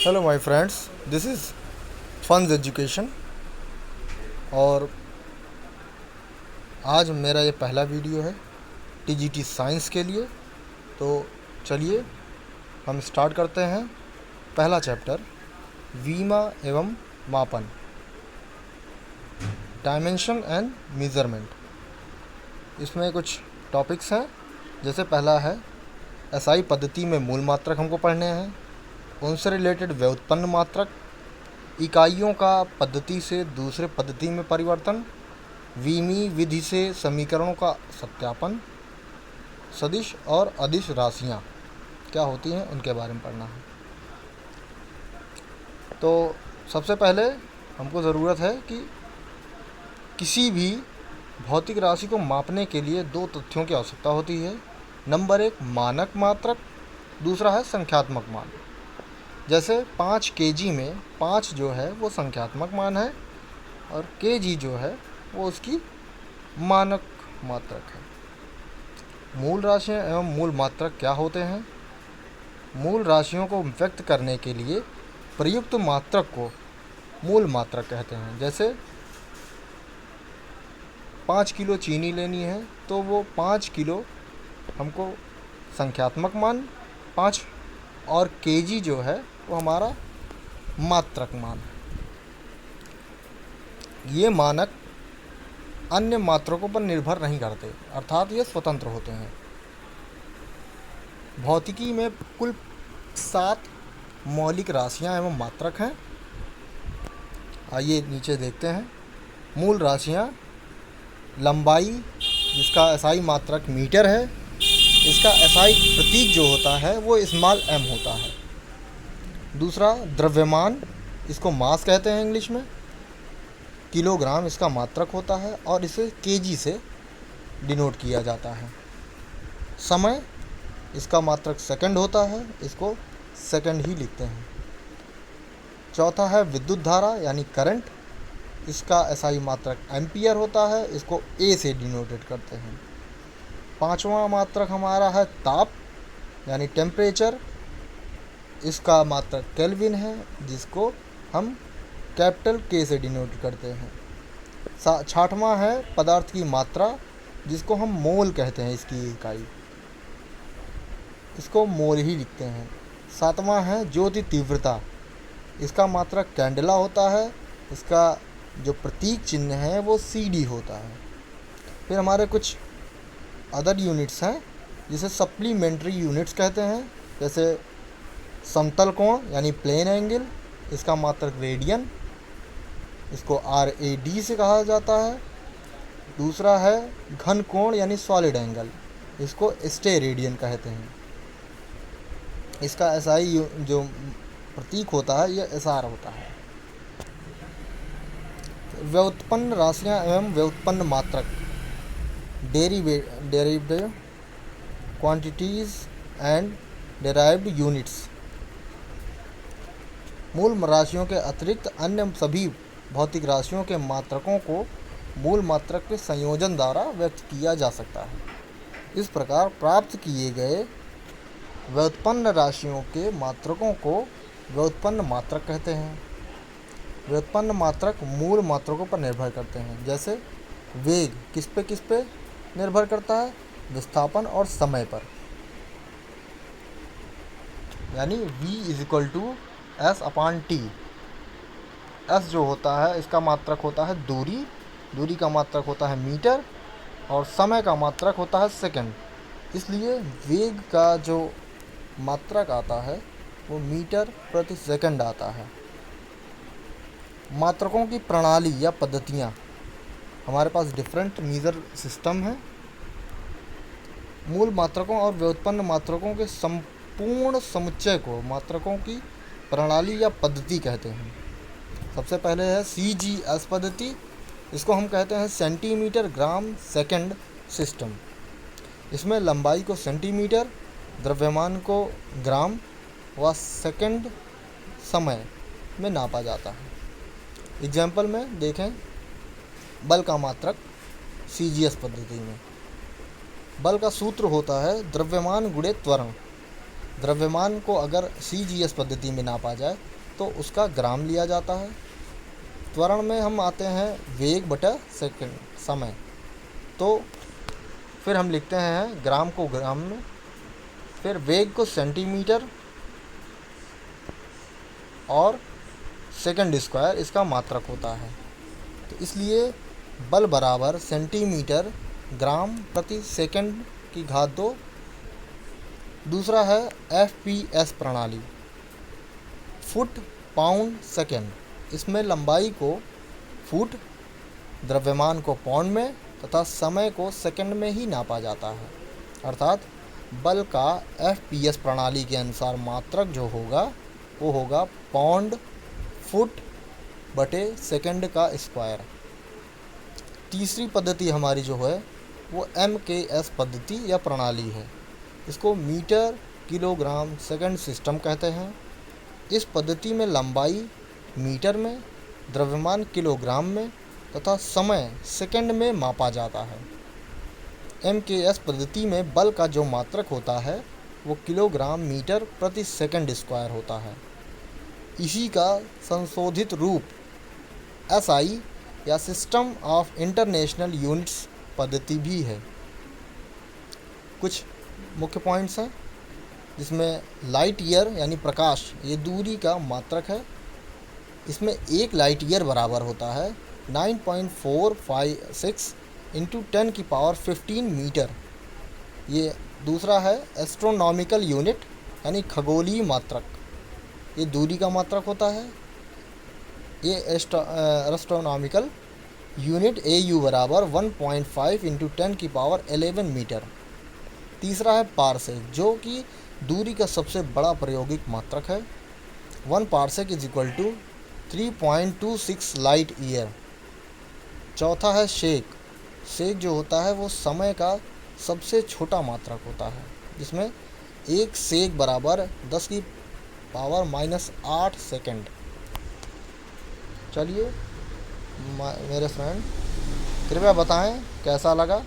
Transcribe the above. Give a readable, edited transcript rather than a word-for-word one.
Hello my friends, this is Funs Education. और आज मेरा ये पहला वीडियो है टीजीटी साइंस के लिए। तो चलिए हम स्टार्ट करते हैं। पहला चैप्टर, वीमा एवं मापन, डायमेंशन एंड मेज़रमेंट। इसमें कुछ टॉपिक्स हैं, जैसे पहला है एसआई पद्धति में मूल मात्रक हमको पढ़ने हैं, उनसे रिलेटेड व्युत्पन्न मात्रक, इकाइयों का पद्धति से दूसरे पद्धति में परिवर्तन, वीमी विधि से समीकरणों का सत्यापन, सदिश और अदिश राशियाँ क्या होती हैं उनके बारे में पढ़ना है। तो सबसे पहले हमको ज़रूरत है कि किसी भी भौतिक राशि को मापने के लिए दो तथ्यों की आवश्यकता होती है। नंबर एक, मानक मात्रक, दूसरा है संख्यात्मक मान। जैसे 5 केजी में 5 जो है वो संख्यात्मक मान है और केजी जो है वो उसकी मानक मात्रक है। मूल राशियाँ एवं मूल मात्रक क्या होते हैं? मूल राशियों को व्यक्त करने के लिए प्रयुक्त मात्रक को मूल मात्रक कहते हैं। जैसे 5 किलो चीनी लेनी है तो वो 5 किलो हमको संख्यात्मक मान 5 और केजी जो है वो हमारा मात्रक मान है। ये मानक अन्य मात्रकों पर निर्भर नहीं करते, अर्थात ये स्वतंत्र होते हैं। भौतिकी में कुल 7 मौलिक राशियां एवं मात्रक हैं। आइए नीचे देखते हैं। मूल राशियां, लंबाई जिसका एसआई मात्रक मीटर है, इसका एसआई प्रतीक जो होता है वो स्मॉल एम होता है। दूसरा, द्रव्यमान, इसको मास कहते हैं इंग्लिश में, किलोग्राम इसका मात्रक होता है और इसे केजी से डिनोट किया जाता है। समय, इसका मात्रक सेकंड होता है, इसको सेकंड ही लिखते हैं। चौथा है विद्युत धारा यानी करंट, इसका एसआई मात्रक एम्पियर होता है, इसको ए से डिनोटेड करते हैं। पांचवा मात्रक हमारा है ताप यानी टेम्परेचर, इसका मात्रक केल्विन है, जिसको हम कैपिटल के से डिनोट करते हैं। छठवां है पदार्थ की मात्रा, जिसको हम मोल कहते हैं, इसकी इकाई, इसको मोल ही लिखते हैं। सातवां है ज्योति तीव्रता, इसका मात्रक कैंडेला होता है, इसका जो प्रतीक चिन्ह है वो सीडी होता है। फिर हमारे कुछ अदर यूनिट्स हैं जिसे सप्लीमेंट्री यूनिट्स कहते हैं। जैसे समतल कोण यानी प्लेन एंगल, इसका मात्रक रेडियन, इसको RAD से कहा जाता है। दूसरा है घन कोण यानी सॉलिड एंगल, इसको स्टेरेडियन कहते हैं। इसका एसआई जो प्रतीक होता है यह SR होता है। व्युत्पन्न राशियां एवं व्युत्पन्न मात्रक, derivative quantities and derived units. मूल राशियों के अतिरिक्त अन्य सभी भौतिक राशियों के मात्रकों को मूल मात्रक के संयोजन द्वारा व्यक्त किया जा सकता है। इस प्रकार प्राप्त किए गए व्युत्पन्न राशियों के मात्रकों को व्युत्पन्न मात्रक कहते हैं। व्युत्पन्न मात्रक मूल मात्रकों पर निर्भर करते हैं। जैसे वेग किस पे निर्भर करता है? विस्थापन और समय पर, यानी V=S/T। S जो होता है इसका मात्रक होता है दूरी का मात्रक होता है मीटर और समय का मात्रक होता है सेकंड। इसलिए वेग का जो मात्रक आता है वो मीटर प्रति सेकंड आता है। मात्रकों की प्रणाली या पद्धतियाँ, हमारे पास डिफरेंट मीज़र सिस्टम है। मूल मात्रकों और व्युत्पन्न मात्रकों के संपूर्ण समुच्चय को मात्रकों की प्रणाली या पद्धति कहते हैं। सबसे पहले है CGS पद्धति, इसको हम कहते हैं सेंटीमीटर ग्राम सेकंड सिस्टम। इसमें लंबाई को सेंटीमीटर, द्रव्यमान को ग्राम व सेकंड समय में नापा जाता है। एग्जाम्पल में देखें, बल का मात्रक CGS पद्धति में बल का सूत्र होता है द्रव्यमान गुणे त्वरण। द्रव्यमान को अगर CGS पद्धति में नापा जाए तो उसका ग्राम लिया जाता है। त्वरण में हम आते हैं वेग बटा सेकंड समय, तो फिर हम लिखते हैं ग्राम को ग्राम में, फिर वेग को सेंटीमीटर और सेकंड स्क्वायर इसका मात्रक होता है। तो इसलिए बल बराबर सेंटीमीटर ग्राम प्रति सेकंड की घात 2। दूसरा है FPS प्रणाली, फुट पाउंड सेकंड। इसमें लंबाई को फुट, द्रव्यमान को पाउंड में तथा समय को सेकंड में ही नापा जाता है। अर्थात बल का FPS प्रणाली के अनुसार मात्रक जो होगा वो होगा पाउंड फुट बटे सेकंड का स्क्वायर। तीसरी पद्धति हमारी जो है वो MKS पद्धति या प्रणाली है। इसको मीटर किलोग्राम सेकंड सिस्टम कहते हैं। इस पद्धति में लंबाई मीटर में, द्रव्यमान किलोग्राम में तथा समय सेकंड में मापा जाता है। MKS पद्धति में बल का जो मात्रक होता है वो किलोग्राम मीटर प्रति सेकंड स्क्वायर होता है। इसी का संशोधित रूप SI या सिस्टम ऑफ इंटरनेशनल यूनिट्स पद्धति भी है। कुछ मुख्य पॉइंट्स हैं जिसमें लाइट ईयर यानी प्रकाश, ये दूरी का मात्रक है। इसमें 1 लाइट ईयर बराबर होता है 9.456 इंटू 10⁻15 मीटर। ये दूसरा है एस्ट्रोनॉमिकल यूनिट यानी खगोलीय मात्रक, ये दूरी का मात्रक होता है। ये एस्ट्रोनॉमिकल यूनिट AU बराबर 1.5 इंटू 10⁻11 मीटर। तीसरा है पारसेक, जो कि दूरी का सबसे बड़ा प्रायोगिक मात्रक है। 1 parsec is equal to 3.26 light year. चौथा है शेक। शेक जो होता है वो समय का सबसे छोटा मात्रक होता है, जिसमें 1 शेक बराबर 10⁻⁻8 सेकंड। चलिए मेरे फ्रेंड, कृपया बताएं कैसा लगा।